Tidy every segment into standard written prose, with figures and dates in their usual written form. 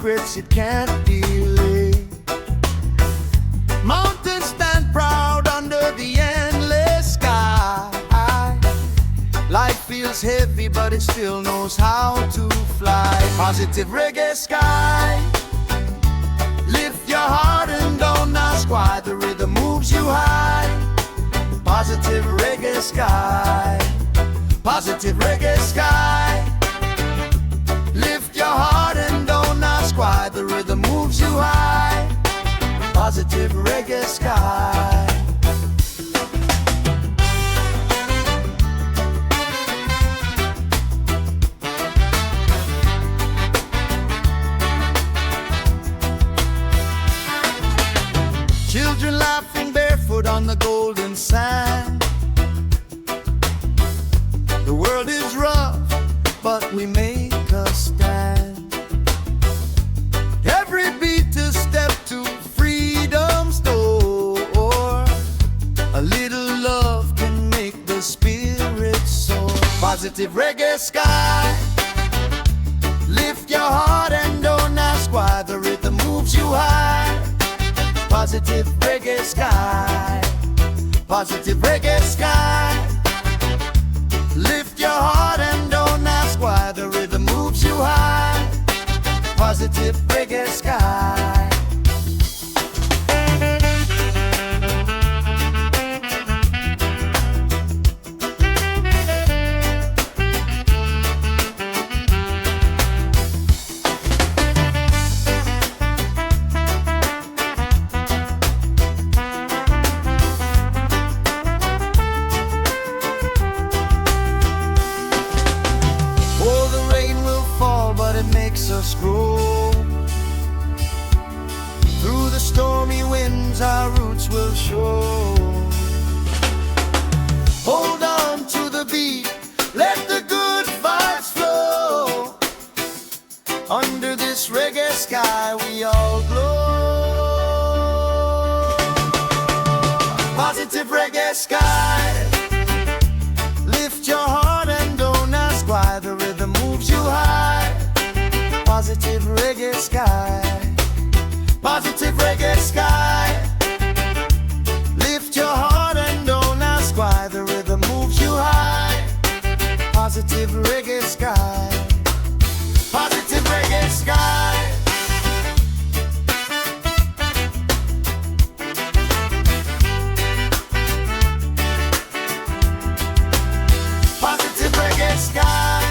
secrets it can't delay. Mountains stand proud under the endless sky. Life feels heavy, but it still knows how to fly. Positive reggae sky. Lift your heart and don't ask why. The rhythm moves you high. Positive reggae sky. Positive reggae sky. Lift your heart and don't ask why. The rhythm moves you high. Positive reggae sky. Children laughing barefoot on the golden sand. The world is rough, but we make a stand. Every beat a step to freedom's door. A little love can make the spirit soar. Positive reggae sky. Lift your heart and don't ask why. The rhythm moves you high. Positive reggae sky. Positive reggae sky. Lift your heart and don't ask why. The rhythm moves you high. Positive reggae sky. Makes us grow. Through the stormy winds our roots will show. Hold on to the beat, let the good vibes flow. Under this reggae sky we all glow. Positive reggae sky. Lift your heart and don't ask why. The rhythm moves you high. Positive reggae sky. Positive reggae sky. Lift your heart and don't ask why. The rhythm moves you high. Positive reggae sky. Positive reggae sky. Positive reggae sky.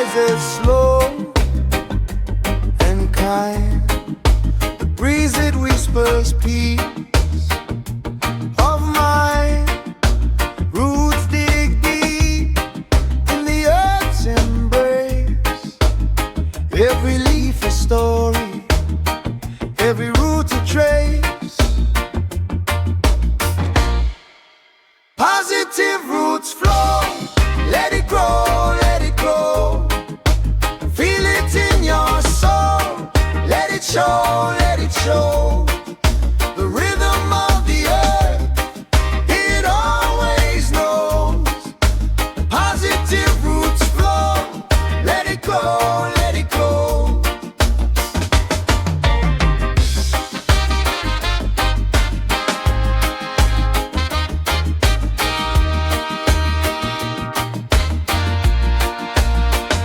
rises slow and kind. The breeze it whispers peace of mine. Roots dig deep in the earth's embrace. Every leaf a story, every root a trace. Positive roots flow, let it grow, let it grow. Feel it in your soul, let it show, let it show. The rhythm of the earth, it always knows. Positive roots flow, let it go, let it go.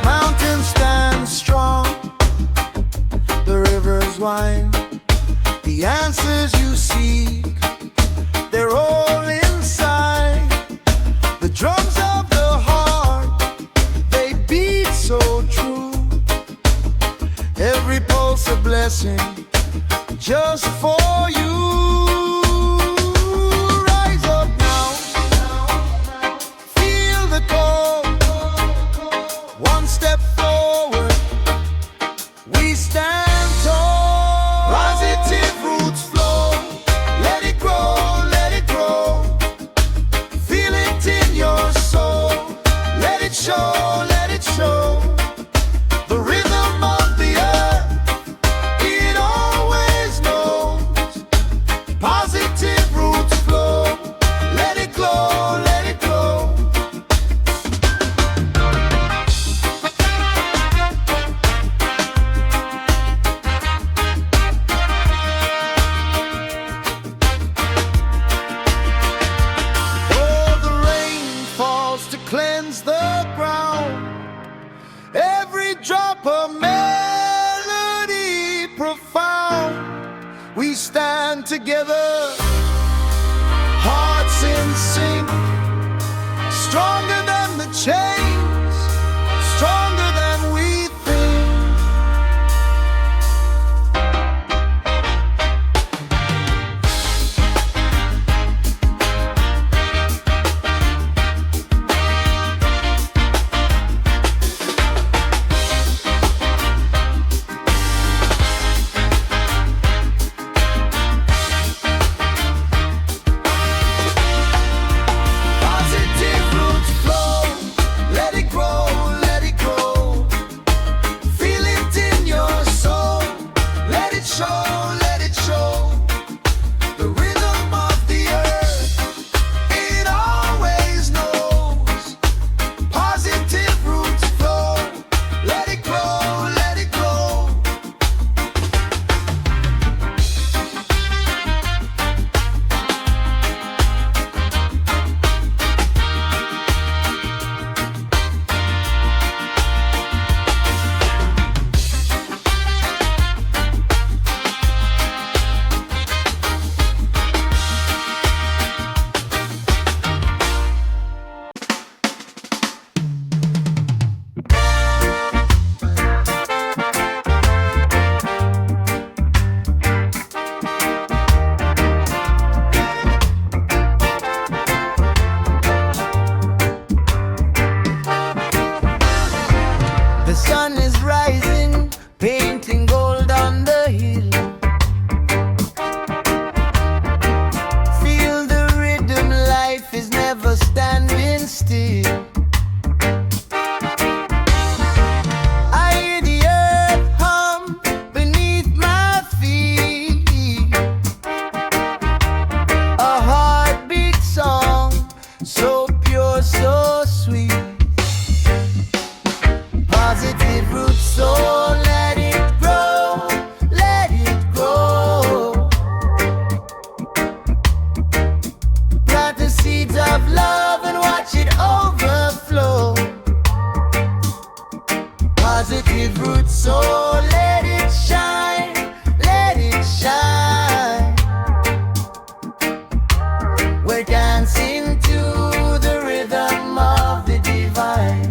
Mountains stand strong, the rivers wind. The answers you seek, they're all inside. The drums of the heart, they beat so true. Every pulse a blessing, just for you. Rise up now, feel the call. One step forward, we stand tall. Positive roots flow, let it grow, let it grow. Feel it in your soul, let it show, let it show. The rhythm of the earth, it always knows. Positive roots flow, let it glow, let it glow. Oh, the rain falls to cleanse the ground. Every drop a melody profound. We stand together, hearts in sync, stronger than the chains, stronger than we think. Positive roots flow, let it grow, let it grow. Feel it in your soul, let it show, let it show. The rhythm of the earth, it always knows. Positive roots flow, let it grow, let it grow. The sun is rising, painting gold on the hill. Feel the rhythm, life is never standing still. I hear the earth hum beneath my feet. A heartbeat song, so pure, so sweet. Positive roots, so let it grow, let it grow. Plant the seeds of love and watch it overflow. Positive roots, so let it shine, let it shine. We're dancing to the rhythm of the divine.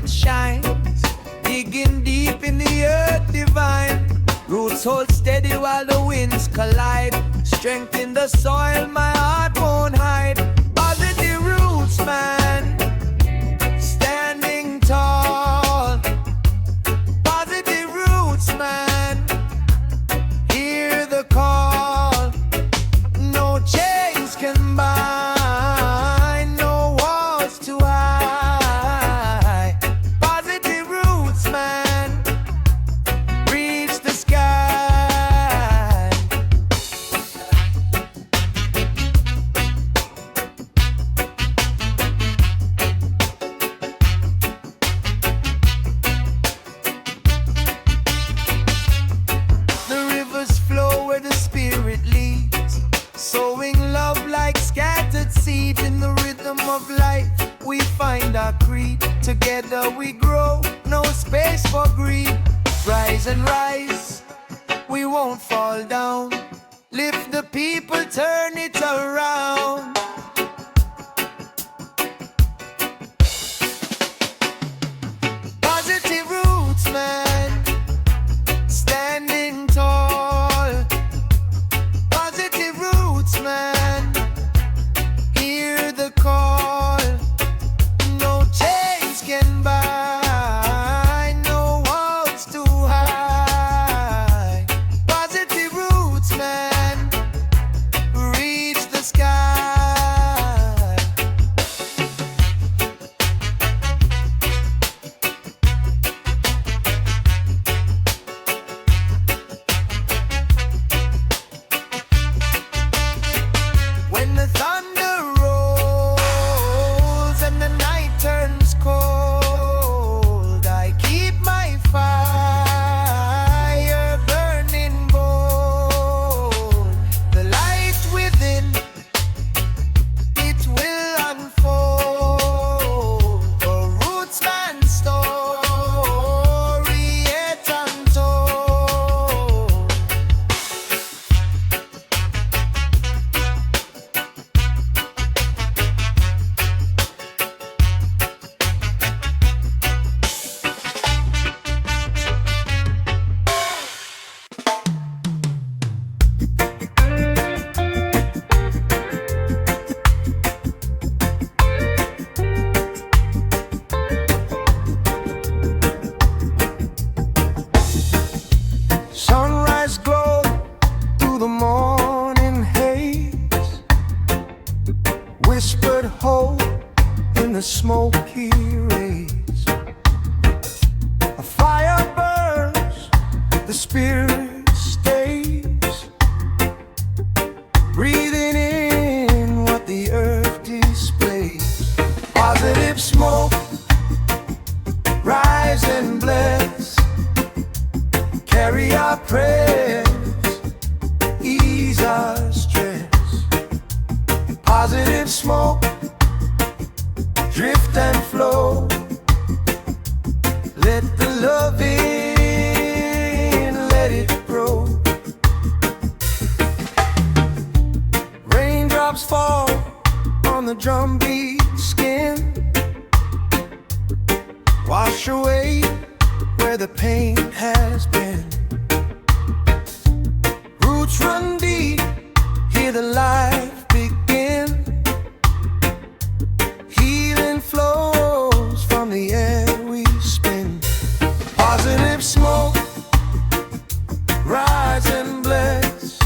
light shines, digging deep in the earth divine. Roots hold steady while the winds collide. Strength in the soil my heart won't hide. Positive roots, man, standing tall. Positive roots, man, hear the call. No chains can bind, no walls too high. Positive roots, man, reach the sky. The rivers flow where the spirit leads, sowing love like scattered seeds. In the rhythm of life we find our creed. Together we grow, no space for greed. Rise and rise, we won't fall down. Lift the people, turn it around. Positive roots, man, standing tall. Positive roots, man, hear the call. No chains can bind, no walls too high. Positive roots, man, reach the sky. When the thunder rolls and the night turns cold, I keep my fire burning bold. The light within, it will unfold. A rootsman's story yet untold. Sunrise glow through the morning haze, whispered hope in the smoky rays. A fire burns, the spirit stays, breathing in what the earth displays. Positive smoke, rise and bless. Carry our prayers, ease our stress. Positive smoke, drift and flow. Let the love in, let it grow. Raindrops fall on the drumbeat skin, wash away where the pain has been. Roots run deep, hear the life begin. Healing flows from the air we spin. Positive smoke, rise and bless.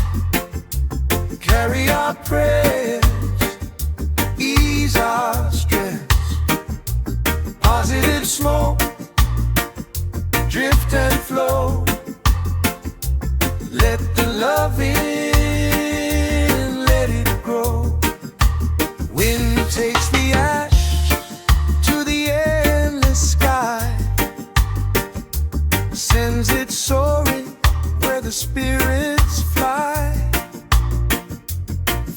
Carry our prayers, ease our stress. Positive smoke, drift and flow. Let the love in, let it grow. Wind takes the ash to the endless sky, sends it soaring where the spirits fly.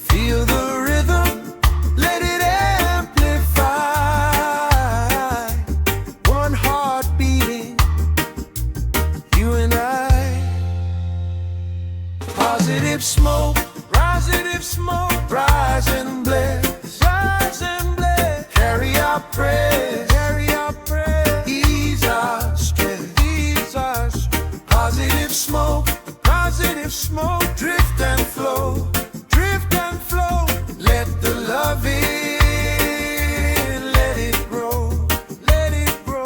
Feel the rhythm, let it amplify. One heart beating, you and I. Positive smoke, rise and bless. Carry our prayers, positive smoke, drift and flow, drift and flow. Let the love in, let it grow, let it grow.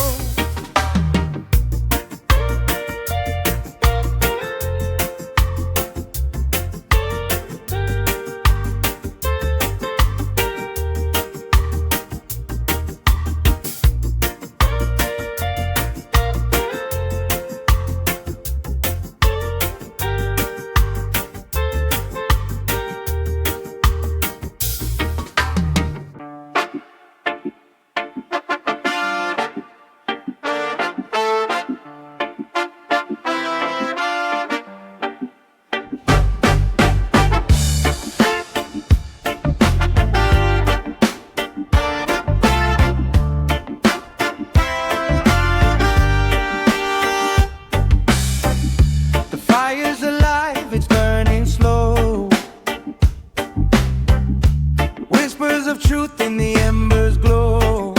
Truth in the embers glow.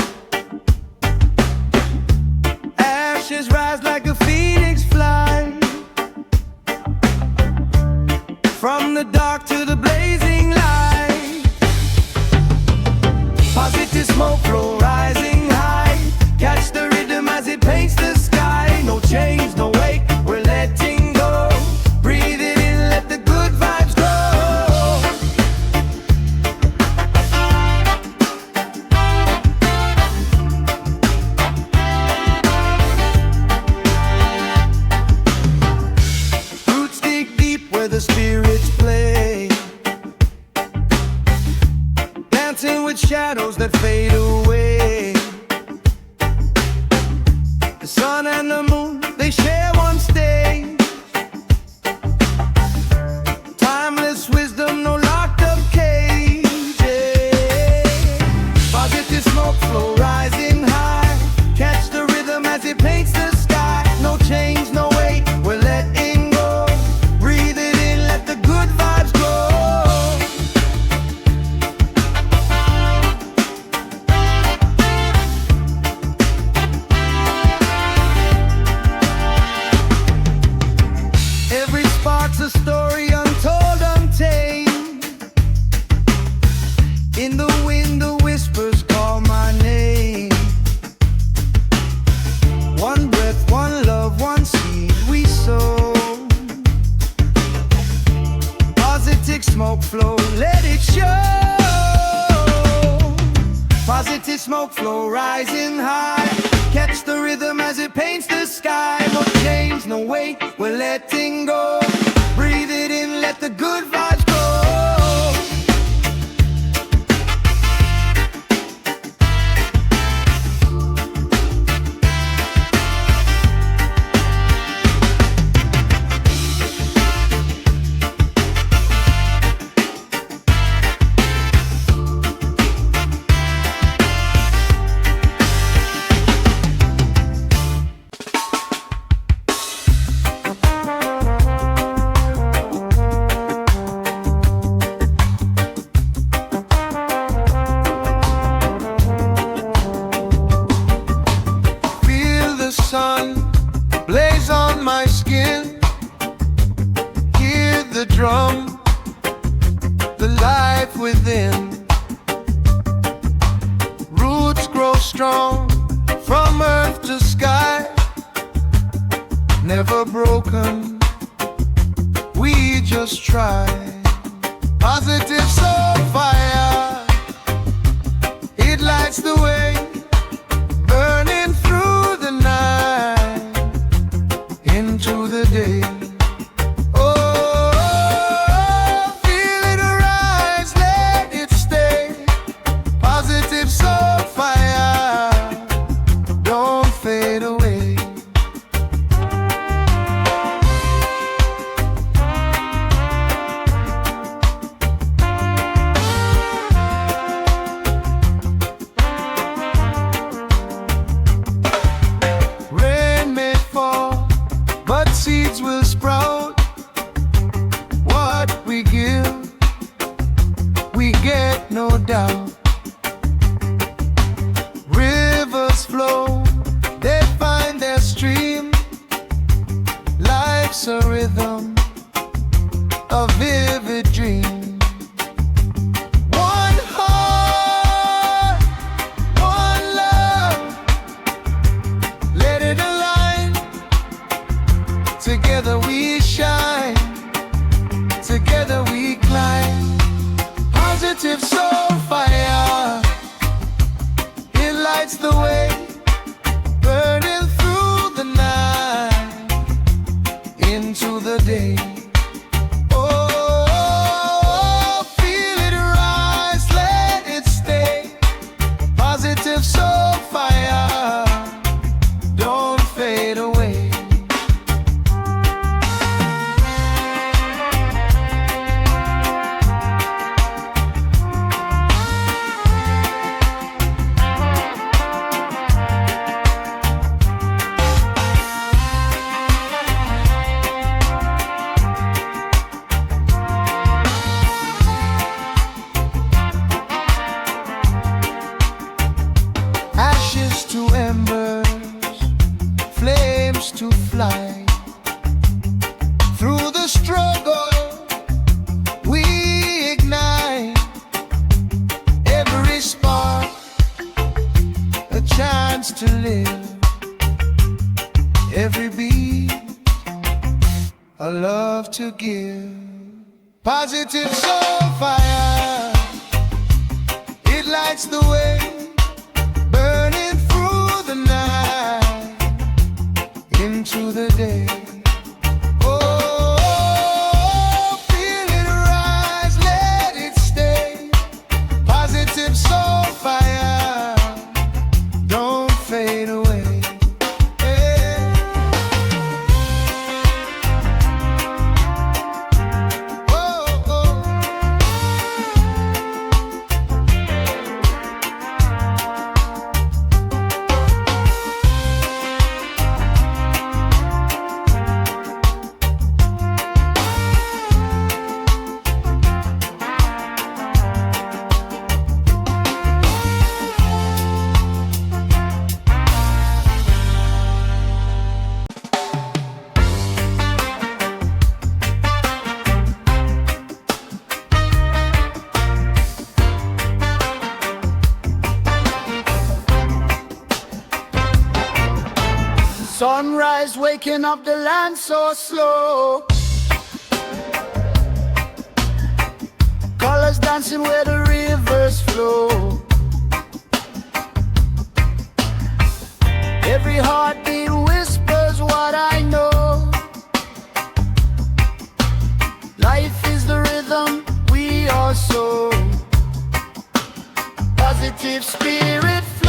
Ashes rise like a phoenix fly. From the dark to the blazing light. Positive smoke flow rising high. Catch the rhythm as it paints the sky. No change, no wake, we're letting go. Breathe it in, let the good vibes go. Where the spirits play, dancing with shadows that fade away. The sun and the moon, they share one stage. Timeless wisdom, no locked up cages. Positive smoke flow rising high. Catch the rhythm as it paints the sky. No change, no wait, we're letting go. Breathe it in, let the good vibes go. Every spark's a story untold, untamed. In the wind, the whispers call my name. One breath, one love, one seed we sow. Positive smoke flow, let it show. Positive smoke flow rising high. Catch the rhythm as it paints the sky. No change, no wait, we're letting go. Breathe it in, let the good vibes go. Sun blaze on my skin. Hear the drum, the life within. Roots grow strong from earth to sky. Never broken, we just try. Positive soul fire, it lights the way. Burning through the night into the day. Oh, feel it arise, let it stay. Positive soul fire, don't fade away. Seeds will sprout. What we give, we get, no doubt. Rivers flow, they find their stream. Life's a rhythm, a vivid dream. One heart, one love, let it align. Together we shine, together we climb. Positive soul fire, it lights the way, burning through the night into the day. Oh, feel it rise, let it stay. Positive soul fire, don't fade away. Ashes to embers, flames to fly. Through the struggle, we ignite. Every spark, a chance to live. Every beat, a love to give. Positive soul fire, it lights the way, burning through the night into the day. Oh, feel it rise, let it stay. Positive soul fire, don't fade away. Hey. Oh, oh. Sunrise waking up the land so slow. Colors dancing where the rivers flow. Every heartbeat whispers what I know. Life is the rhythm we are so. Positive spirit flow.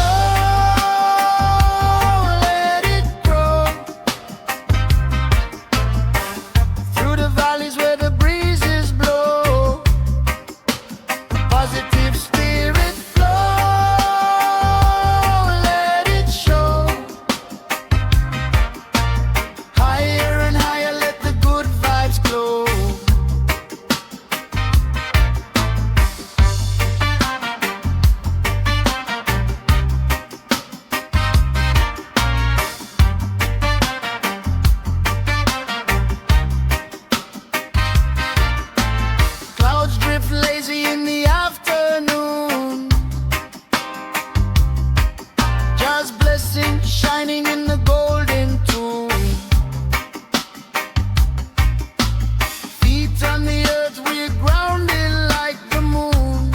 Positive spirit flow, let it show. Higher and higher, let the good vibes glow. Clouds drift lazy in the afternoon. Just blessing shining in the golden tune. Feet on the earth, we're grounded like the moon.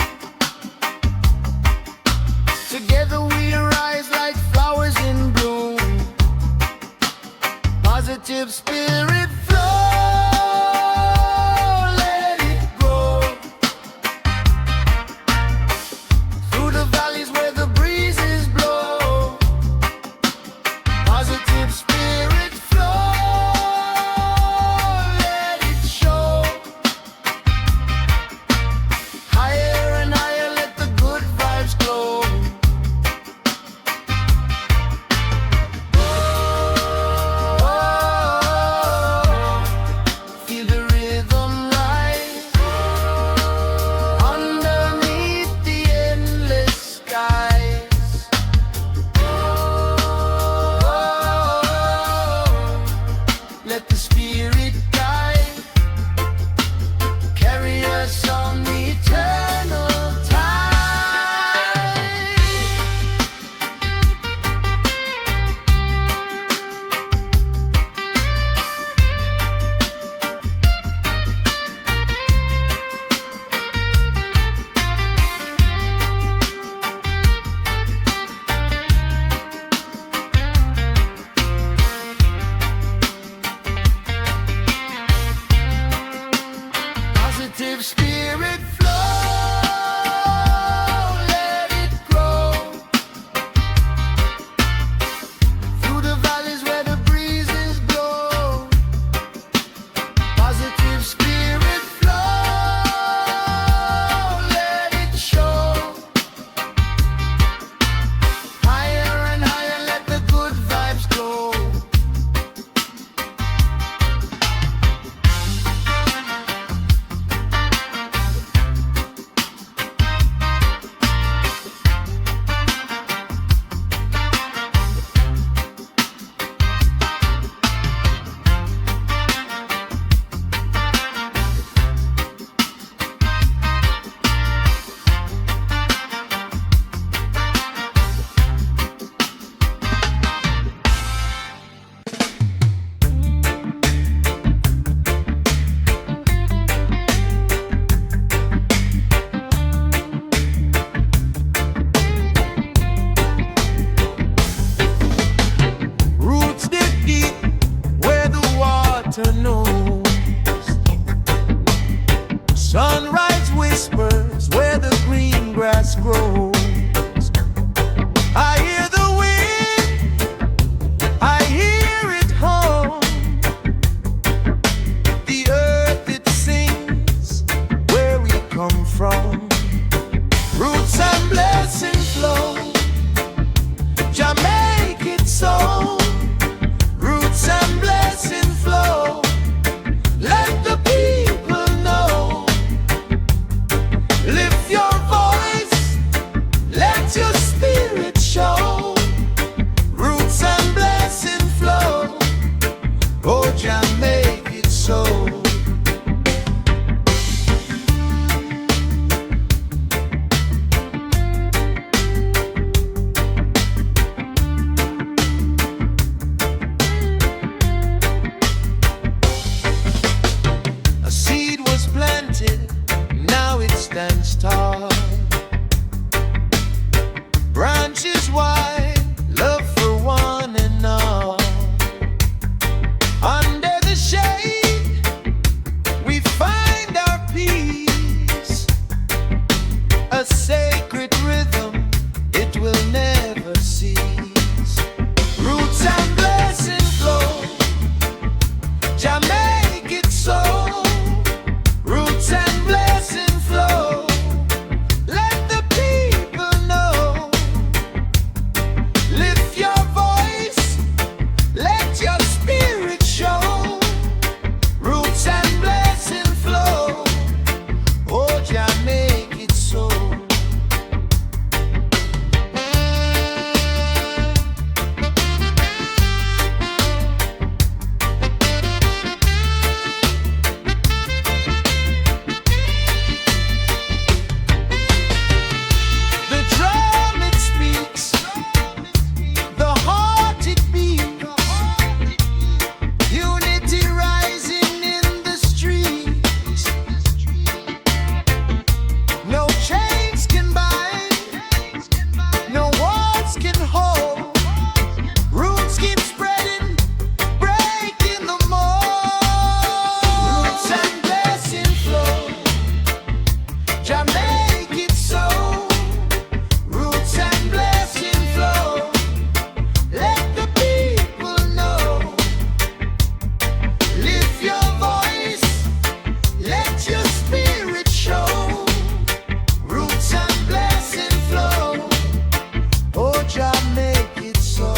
Together we rise like flowers in bloom. Positive spirit flow, let it grow. Through the valleys where the breezes blow. Positive spirit flow, let it show. Higher and higher, let the good vibes glow. Feel the rhythm rise underneath the endless skies. water knows. Sunrise whispers where the green grass grows. I hear the wind, I hear it hum. The earth it sings where we come from. Roots and blessings flow. Jah make it so. Roots and blessings flow. Let the people know. Lift your voice, let your spirit show. Roots and blessings flow. Oh, Jah make it so. A seed was planted, now it stands tall. Branches wide, love for one and all. Under the shade, we find our peace. A sacred rhythm, it will never cease. Roots and blessings flow. Jah make it so. Roots and blessings flow. Let the people know. Lift your voice, let your spirit show. Roots and blessings flow. Oh, Jah make it so. The drum it speaks, the heart it beats. Unity rising in the streets. No chains can bind, no walls can hold. Roots keep spreading, breaking the mold. Roots and blessing flow. Jah make it so. Roots and blessing flow. Let the people know. Lift your voice, let your spirit show. Roots and blessing flow. Oh, Jah make it so.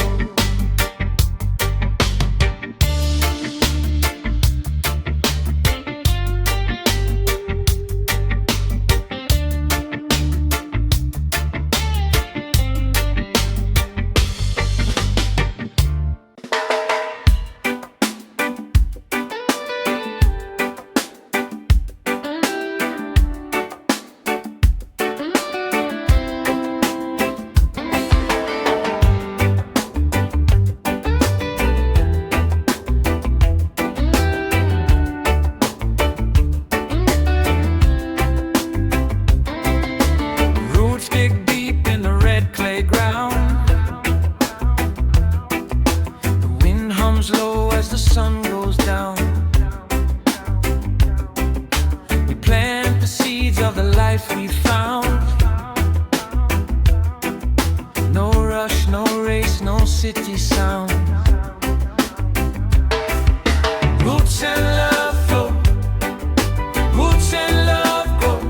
Roots dig deep in the red clay ground. The wind hums low as the sun goes down. We plant the seeds of the life we found. No rush, no race, no city sound. Roots and love flow. Roots and love grow.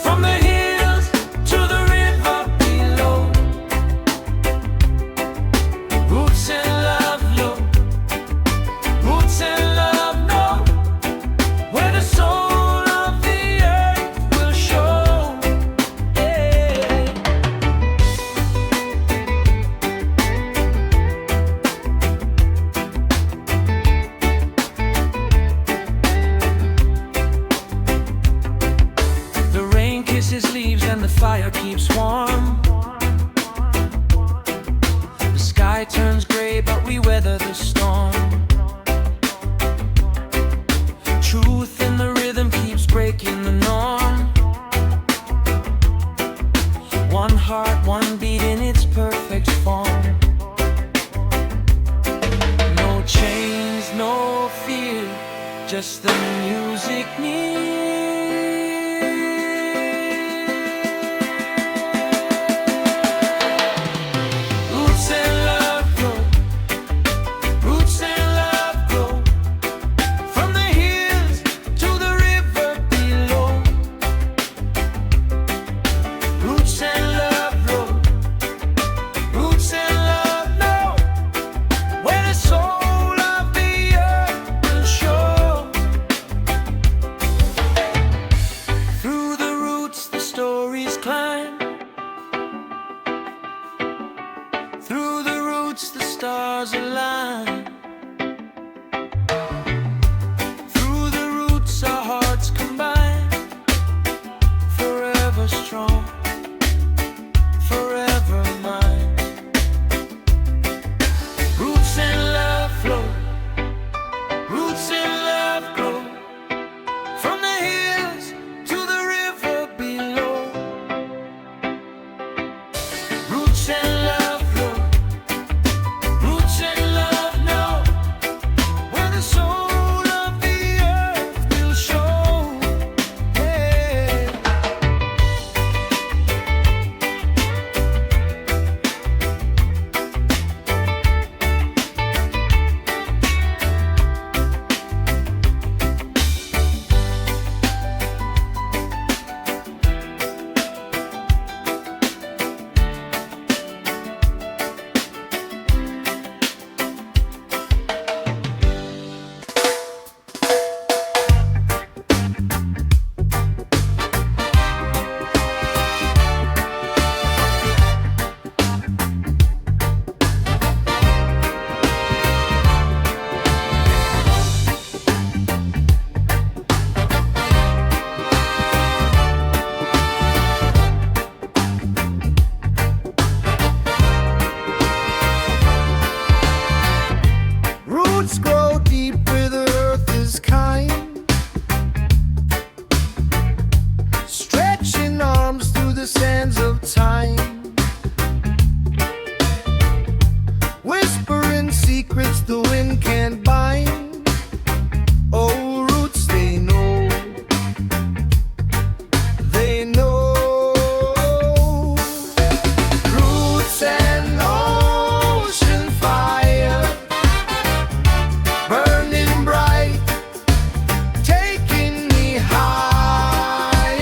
From the hills to the river below. Roots and love flow. Roots and love know. Where the soul of the earth will show. Yeah. The rain kisses leaves and the fire keeps warm. The sky turns gray, but we weather the storm. Truth in the rhythm keeps breaking the norm. One heart, one beat in its perfect form. No chains, no fear. just the music needs. Roots and love grow, roots and love grow, from the hills to the river below. Roots and love grow, roots and love know, where the soul of the earth will show. Through the roots the stories climb, through the roots the stars align. Through the roots our hearts combine, forever strong, forever mine. Roots and love flow, roots and love grow, from the hills to the river below. Roots and love flow, roots and love know, where the soul of the earth will show. Yeah. Roots grow deep where the earth is kind, stretching arms through the sands of time, whispering secrets the wind can't bind. Oh, roots, they know, they know. Roots and ocean fire, burning bright, taking me higher.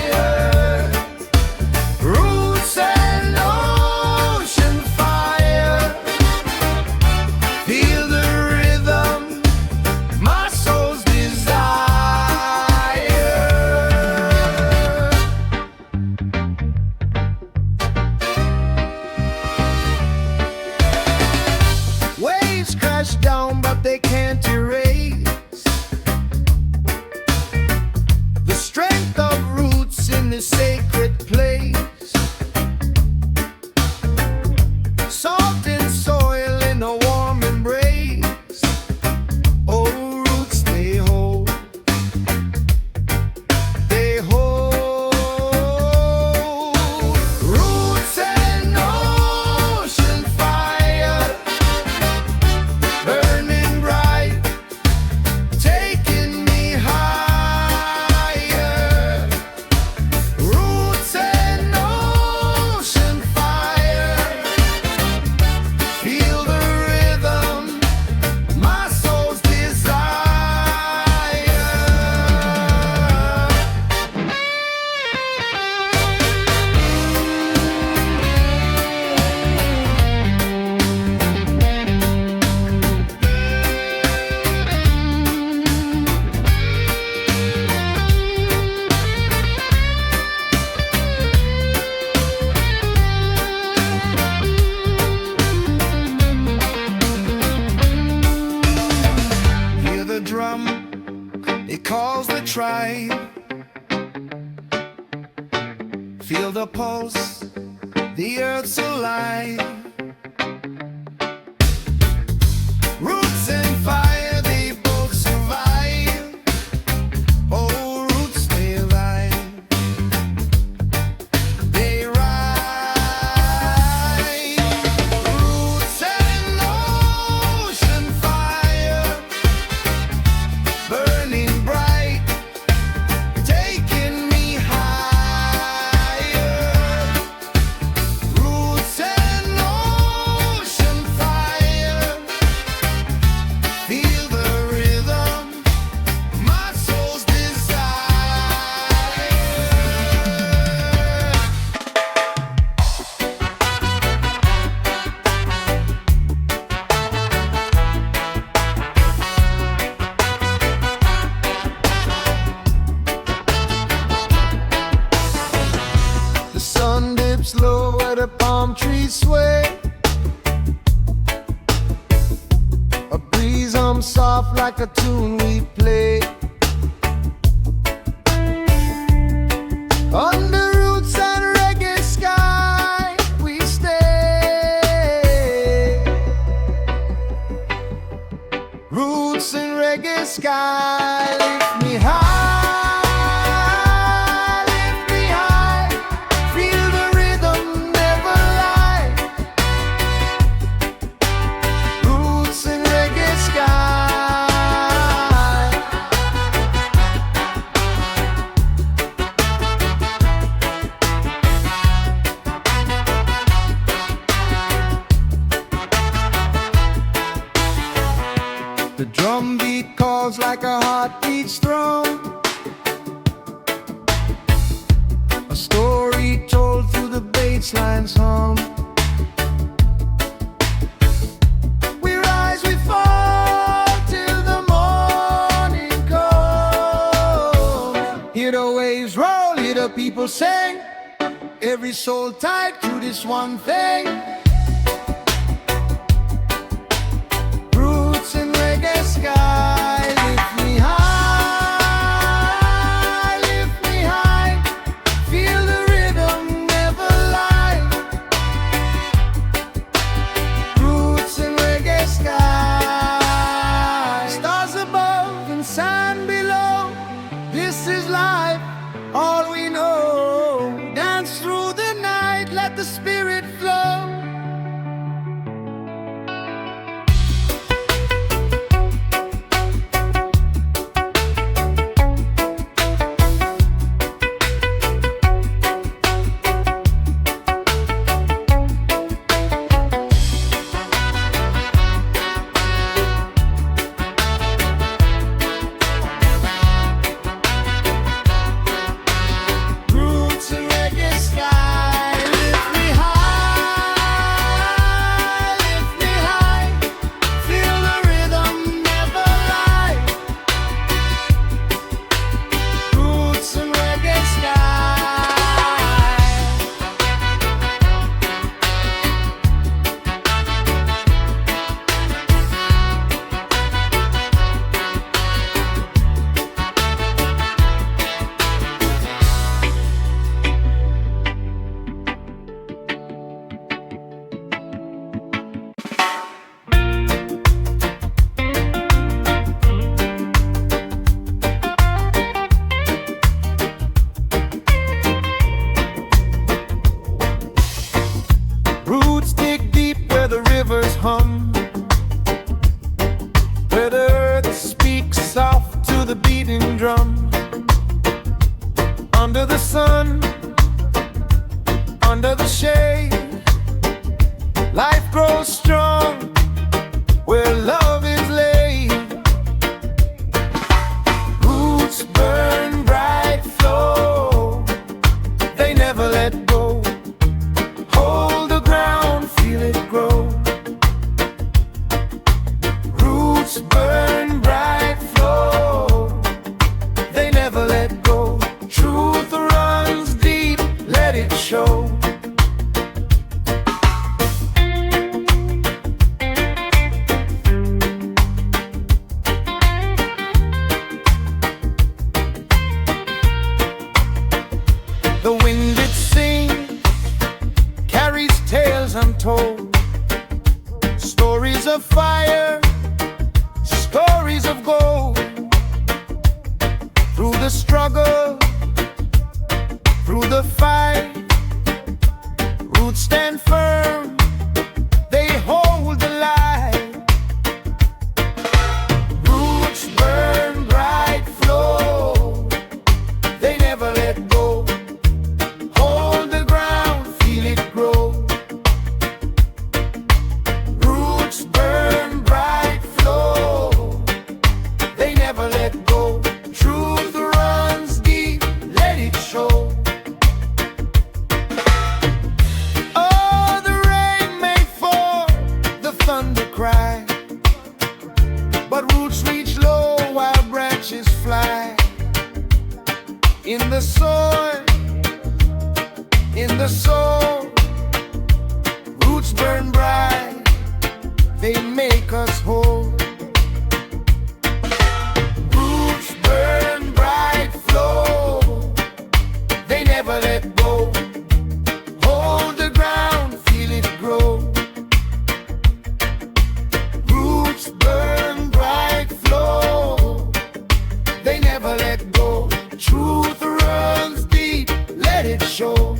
Roots and ocean fire, feel the rhythm, my soul's desire. Waves crash down, but they can't erase the strength of roots in this sacred place. Salt in soil in a warm embrace. Oh, roots they hold, they hold. Roots and ocean fire, burning bright, taking me higher. Roots and ocean fire, feel the rhythm, my soul's desire. Hear the drum, it calls the tribe. Feel the pulse, the earth's alive. Roots and fire, they both survive. Oh, roots stay alive, they rise. Roots and ocean fire, burning we sway. A breeze hums soft like a tune we play. Under roots and reggae sky we stay. Roots and reggae sky lift me high, lift me high. Feel the rhythm, never lie. Roots and reggae sky. The drum beat calls like a heartbeat's thrown. A story told through the bassline's hum. We rise, we fall till the morning comes. Hear the waves roll, hear the people sing. Every soul tied to this one thing. Reggae sky, lift me high, lift me high. Feel the rhythm, never lie. Roots in reggae sky. Stars above and sand below. This is life, all we know. Dance through the night, let the spirit flow. Roots dig deep where the rivers hum, where the earth speaks soft to the beating drum. Under the sun, under the shade, life grows strong where love is laid. Roots burn bright, flow, they never let go. Hold the ground, feel it grow. Roots burn bright, flow, they never let go. Truth runs deep, let it show. The wind it sings, carries tales untold. Stories of fire, stories of gold. Through the struggle, through the fight, roots stand firm, they hold the light. Roots burn bright, flow, they never let go. Hold the ground, feel it grow. Roots burn bright, flow, they never let go. Truth runs deep, let it show. Oh, the rain may fall, the thunder cry, but roots reach low while branches fly. In the soil, in the soul, burn bright, they make us whole. Roots burn bright, flow, they never let go. Hold the ground, feel it grow. Roots burn bright, flow, they never let go. Truth runs deep, let it show.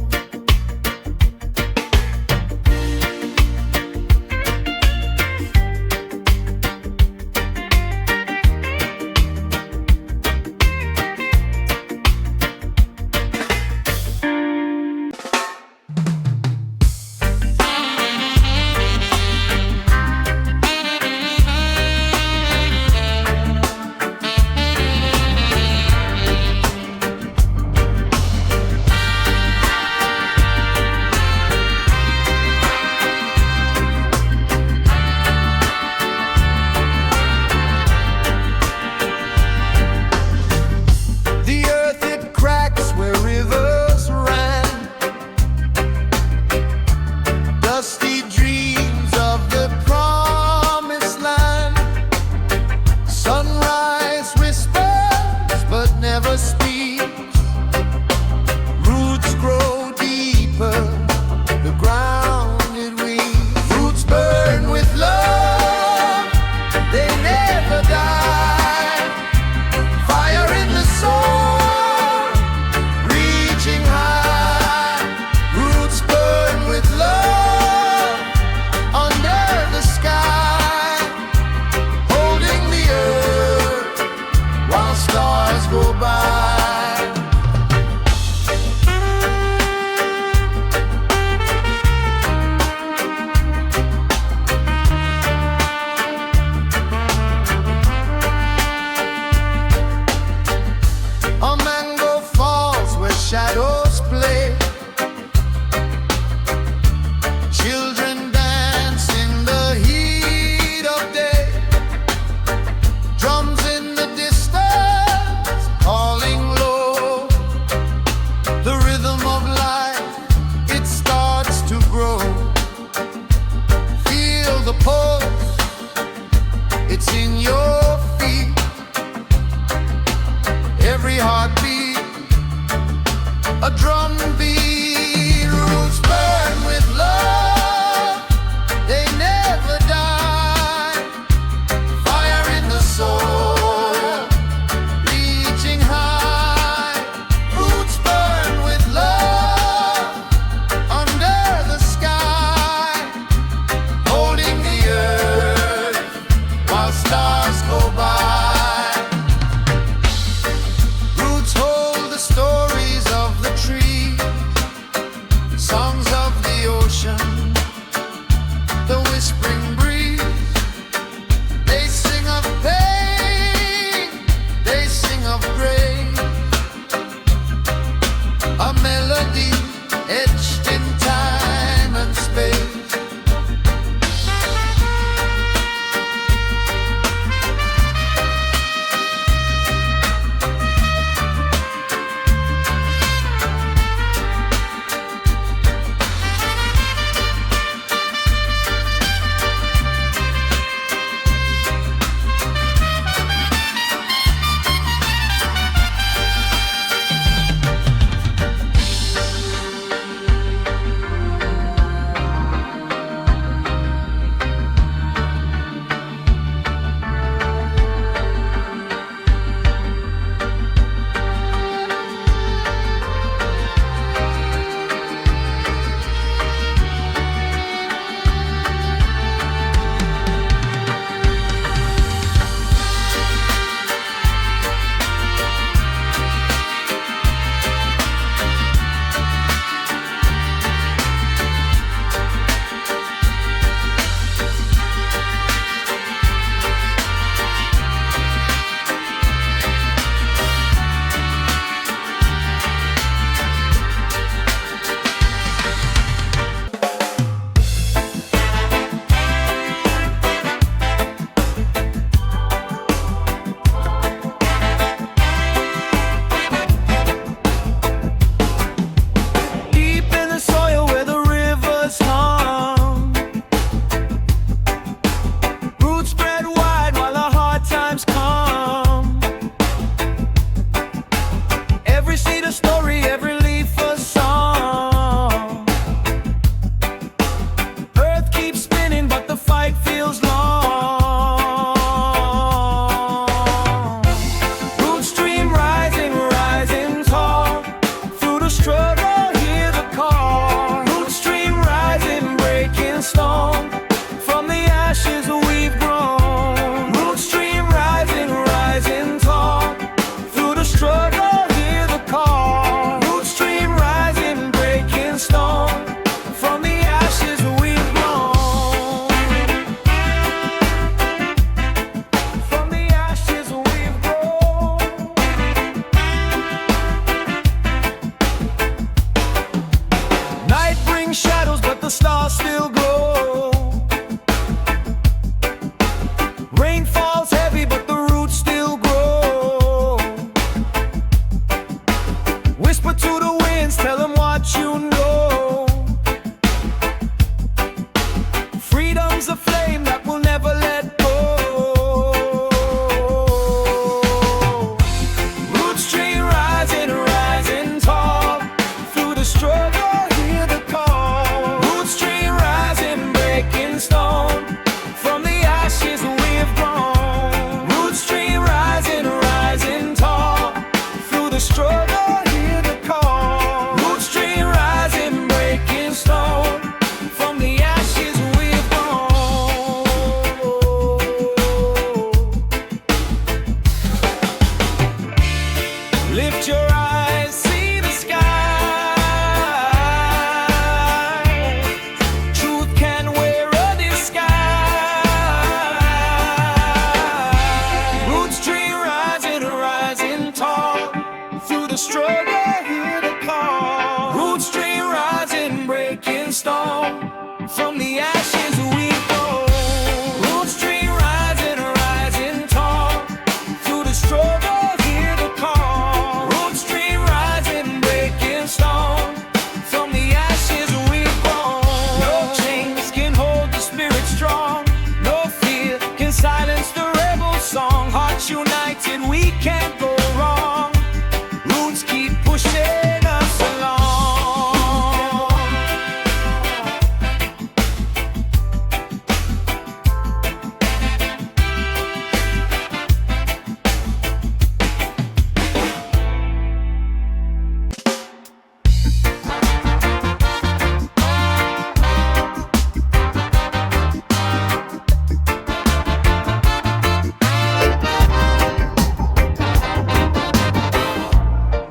Shadows play, children dance in the heat of day, drums in the distance calling low. The rhythm of life, it starts to grow. Feel the pulse, it's in your feet. Every heartbeat, a drum beat. Roots burn with love, they never die. Fire in the soul, reaching high. Roots burn with love, under the sky, holding the earth while stars go by. Roots hold the stories of the tree, songs of the ocean, the whispering breeze. They sing of pain, they sing of grace, a melody etched in time and space. united we can't go wrong. Roots keep pushing us along.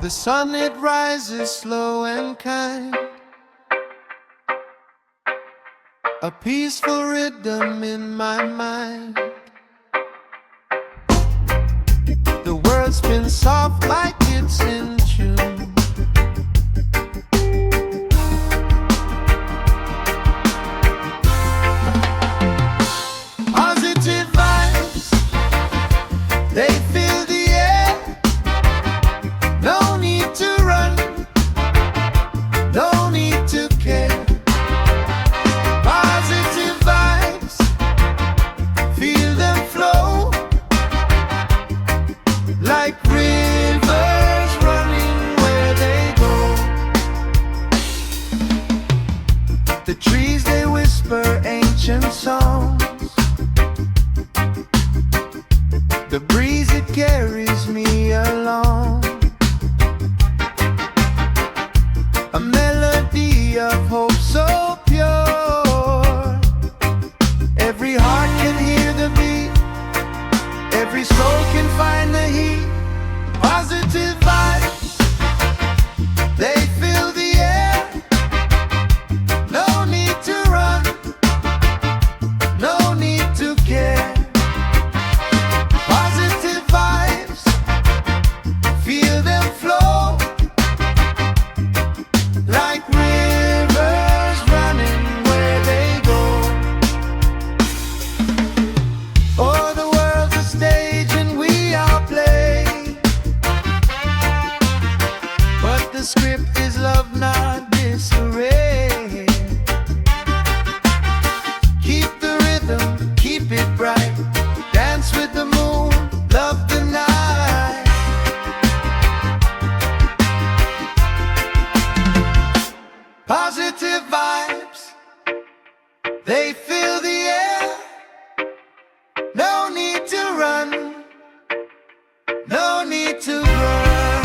The sun, it rises slow and kind, a peaceful rhythm in my mind. The world spins soft like it's in tune. Positive vibes, they fill the air. No need to run, no need to care. Positive vibes, feel them flow like rivers running where they go. The trees, they whisper ancient songs. The breeze, it carries me along. A melody of hope so pure. Every heart can hear the beat, every soul can find the heat. Positive vibes, they fill the air. No need to run, no need to care. Positive vibes, feel them flow like rivers running where they go. Oh, the world's a stage and we all play, but the script is love, not disarray. Keep the rhythm, keep it bright. Dance with the moon, love the night. Positive vibes, they fill the air. No need to run, no need to run.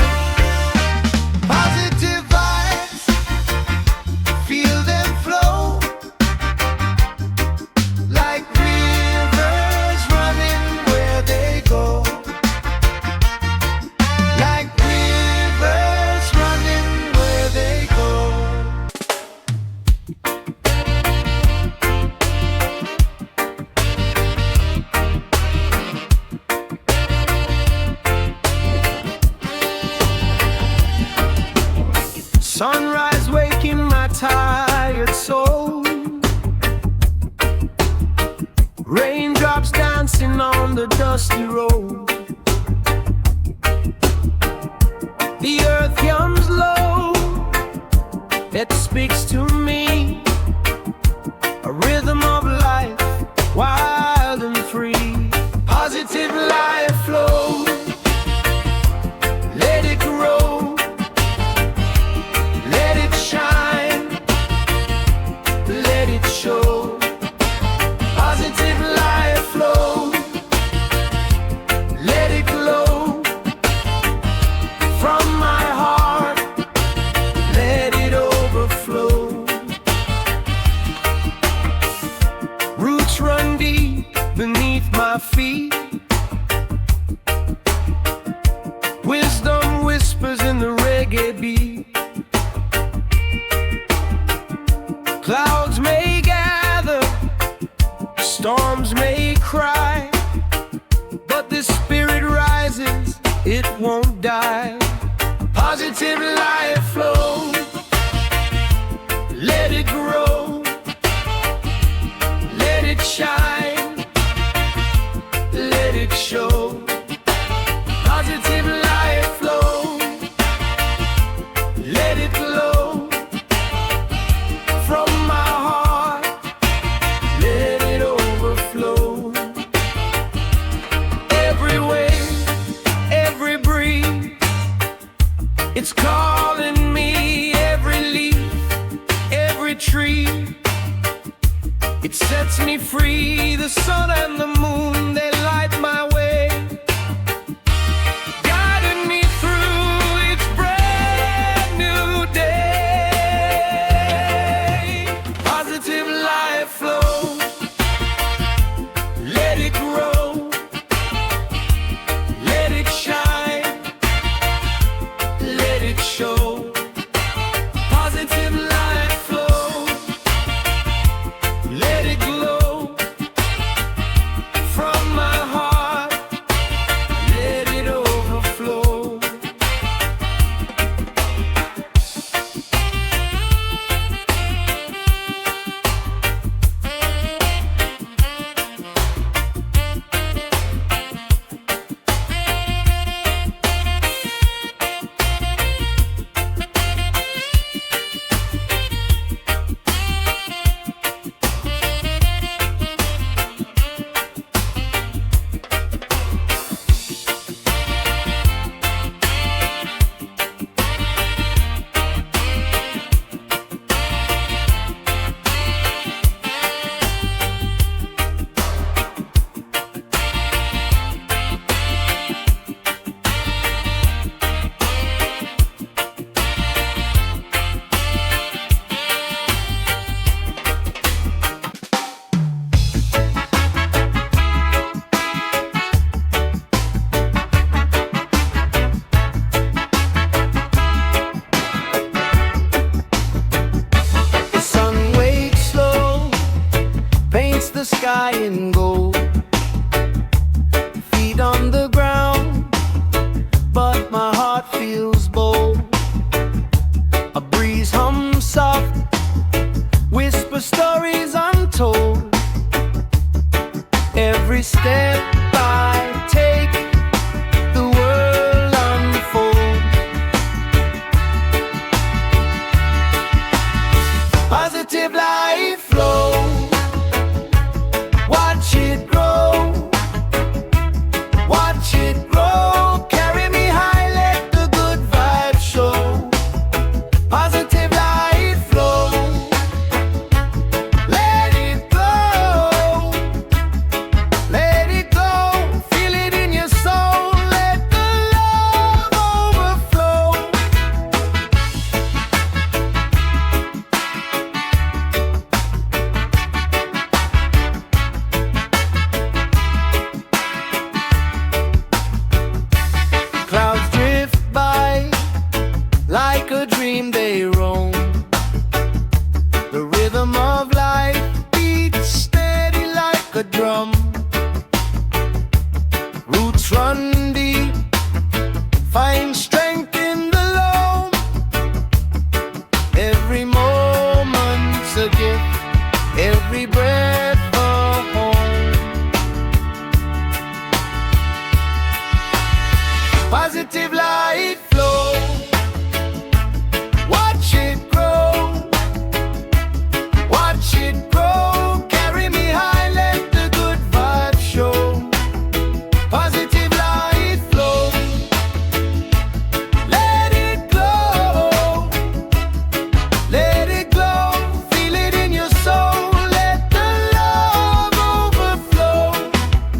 Positive vibes, feel them flow like rivers running where they go. Like rivers running where they go. Sunrise waking my tired soul. Raindrops dancing on the dusty road. The earth hums low, it speaks to me. A rhythm of life, wild and free. Positive life flow, let it grow, let it shine, let it show. Positive life flow, let it glow from my heart, let it overflow. Roots run deep beneath my feet. Wisdom whispers in the reggae beat. Clouds may gather, storms may cry, but the spirit rises, it won't die. Positive life flow, let it grow, let it shine, let it show. Positive life flow, let it glow from my heart, let it overflow. Every wave, the sun and the moon, they light my way, guiding me through each brand new day. Positive life flow, let it grow, let it shine, let it show. Positive life flow, let it glow from my heart, let it overflow. The sky in gold, feet on the ground, but my heart feels bold. A breeze hums soft, whisper stories untold. Every step I take, the world unfolds. Positive life flow, watch it grow, watch it grow. Carry me high, let the good vibes show. Positive light flow, let it go, let it go. Feel it in your soul, let the love overflow. Clouds drift by, like a dream they roam. The rhythm of life beats steady like a drum. Roots run deep, find strength in the loam. Every moment's a gift, every breath a home. Positive light flow, watch it grow, watch it grow. Carry me high, let the good vibes show. Positive light flow, let it glow, let it glow. Feel it in your soul, let the love overflow.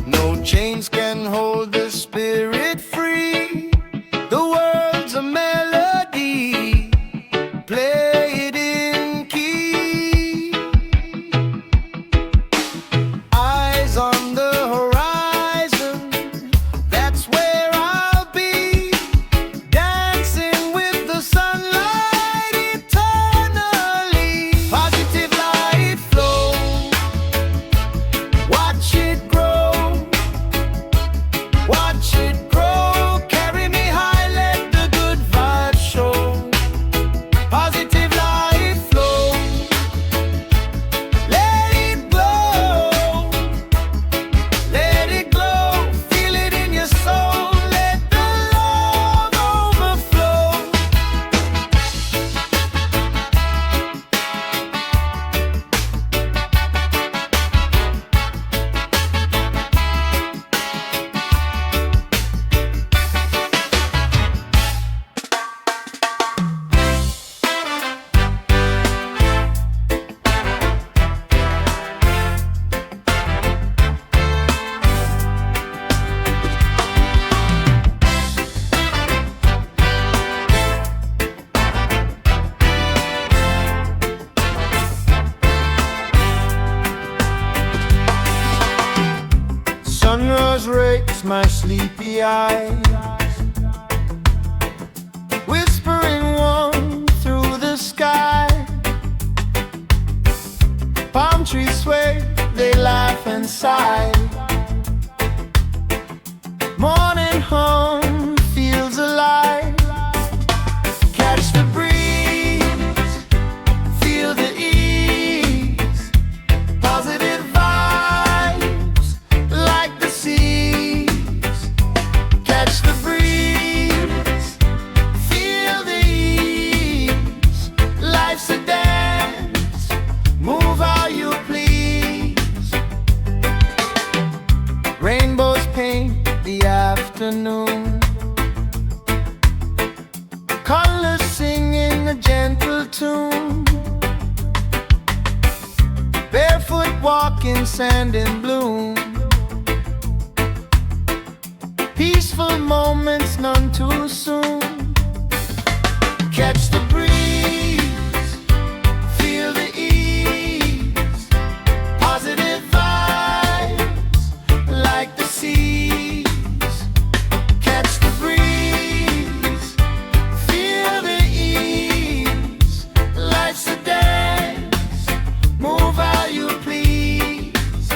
No chains can hold the spirit free. The world's a melody, play it in key. Eyes on the horizon, that's where I'll be. Dancing with the sunlight eternally. Positive light flow, watch it grow, watch breaks my sleepy eyes, whispering warm through the sky. Palm trees sway, they laugh and sigh. Morning home feels alive. Catch the breeze, feel the ease. Positive vibes like the seas. Catch the breeze, feel the ease. Life's a dance, move how you please. Rainbows paint the afternoon, colors singing a gentle tune. Barefoot walking sand in bloom. Peaceful moments, none too soon. Catch the breeze, feel the ease. Positive vibes like the seas. Catch the breeze, feel the ease. Life's a dance, move how you please.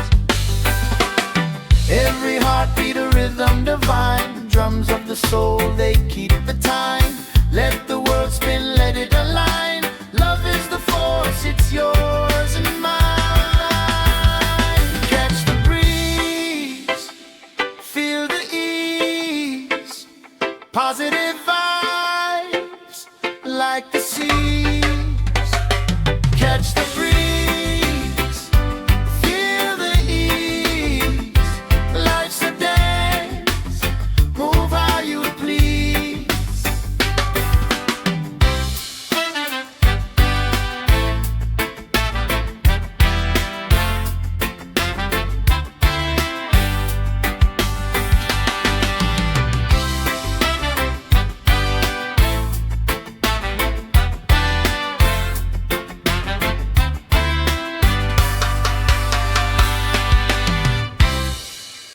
Every heartbeat a rhythm divine. Drums of the soul, they keep the time. Let the world spin, let it align. Love is the force, it's yours and mine. Catch the breeze, feel the ease. Positive